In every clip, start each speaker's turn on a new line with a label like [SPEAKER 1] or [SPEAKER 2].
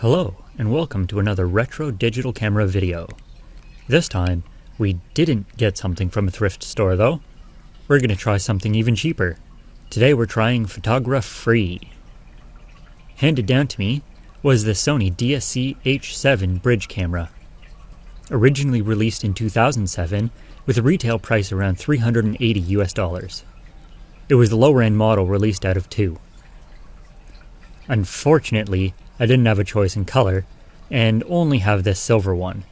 [SPEAKER 1] Hello, and welcome to another retro digital camera video. This time, we didn't get something from a thrift store though. We're going to try something even cheaper. Today we're trying Photograph Free. Handed down to me was the Sony DSC-H7 bridge camera. Originally released in 2007 with a retail price around $380 US. It was the lower end model released out of two. Unfortunately, I didn't have a choice in color, and only have this silver one.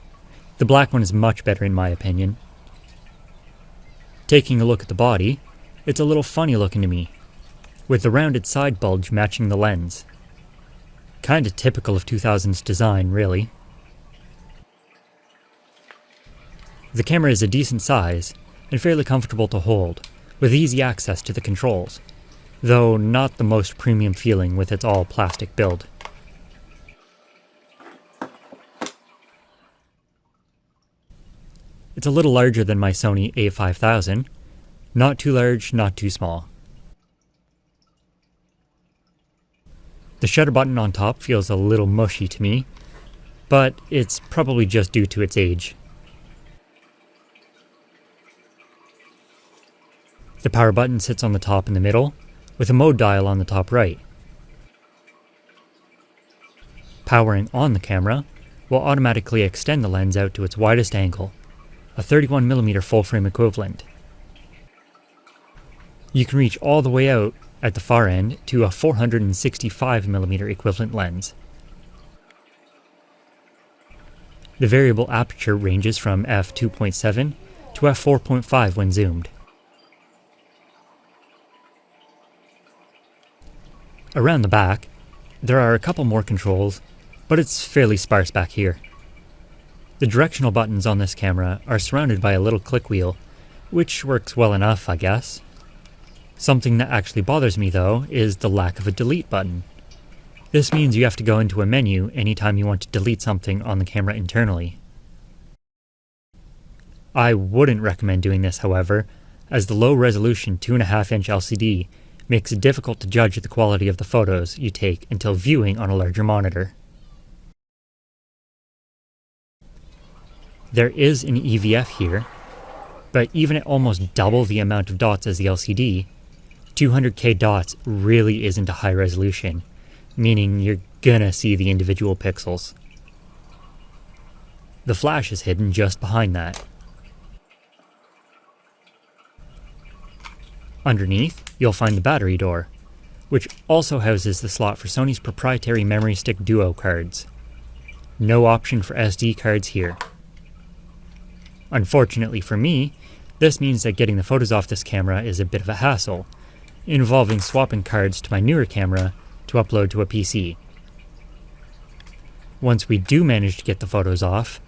[SPEAKER 1] The black one is much better in my opinion. Taking a look at the body, it's a little funny looking to me, with the rounded side bulge matching the lens. Kinda typical of 2000s design, really. The camera is a decent size, and fairly comfortable to hold, with easy access to the controls, though not the most premium feeling with its all-plastic build. It's a little larger than my Sony a5000, not too large, not too small. The shutter button on top feels a little mushy to me, but it's probably just due to its age. The power button sits on the top in the middle, with a mode dial on the top right. Powering on the camera will automatically extend the lens out to its widest angle, a 31mm full-frame equivalent. You can reach all the way out at the far end to a 465mm equivalent lens. The variable aperture ranges from f2.7 to f4.5 when zoomed. Around the back, there are a couple more controls, but it's fairly sparse back here. The directional buttons on this camera are surrounded by a little click wheel, which works well enough, I guess. Something that actually bothers me though is the lack of a delete button. This means you have to go into a menu anytime you want to delete something on the camera internally. I wouldn't recommend doing this, however, as the low resolution 2.5-inch LCD makes it difficult to judge the quality of the photos you take until viewing on a larger monitor. There is an EVF here, but even at almost double the amount of dots as the LCD, 200K dots really isn't a high resolution, meaning you're gonna see the individual pixels. The flash is hidden just behind that. Underneath, you'll find the battery door, which also houses the slot for Sony's proprietary memory stick Duo cards. No option for SD cards here. Unfortunately for me, this means that getting the photos off this camera is a bit of a hassle, involving swapping cards to my newer camera to upload to a PC. Once we do manage to get the photos off,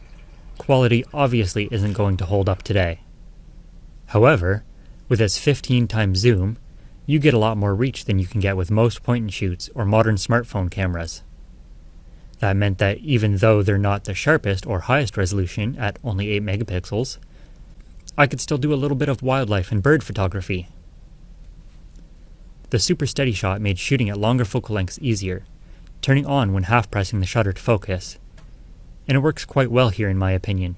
[SPEAKER 1] quality obviously isn't going to hold up today. However, with its 15x zoom, you get a lot more reach than you can get with most point-and-shoots or modern smartphone cameras. That meant that even though they're not the sharpest or highest resolution at only 8 megapixels, I could still do a little bit of wildlife and bird photography. The super steady shot made shooting at longer focal lengths easier, turning on when half pressing the shutter to focus, and it works quite well here in my opinion.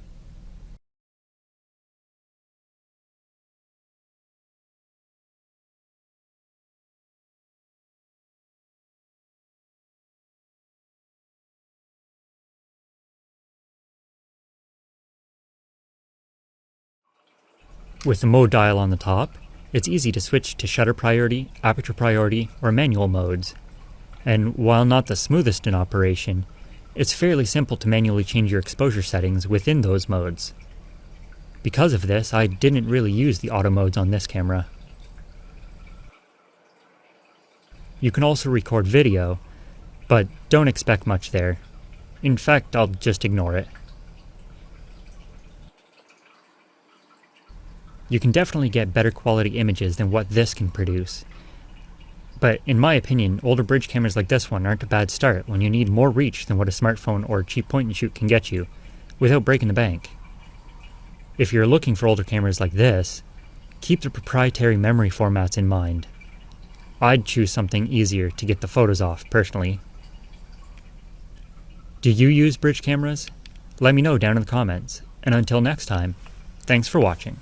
[SPEAKER 1] With the mode dial on the top, it's easy to switch to shutter priority, aperture priority, or manual modes. And while not the smoothest in operation, it's fairly simple to manually change your exposure settings within those modes. Because of this, I didn't really use the auto modes on this camera. You can also record video, but don't expect much there. In fact, I'll just ignore it. You can definitely get better quality images than what this can produce. But in my opinion, older bridge cameras like this one aren't a bad start when you need more reach than what a smartphone or cheap point-and-shoot can get you, without breaking the bank. If you're looking for older cameras like this, keep the proprietary memory formats in mind. I'd choose something easier to get the photos off, personally. Do you use bridge cameras? Let me know down in the comments, and until next time, thanks for watching.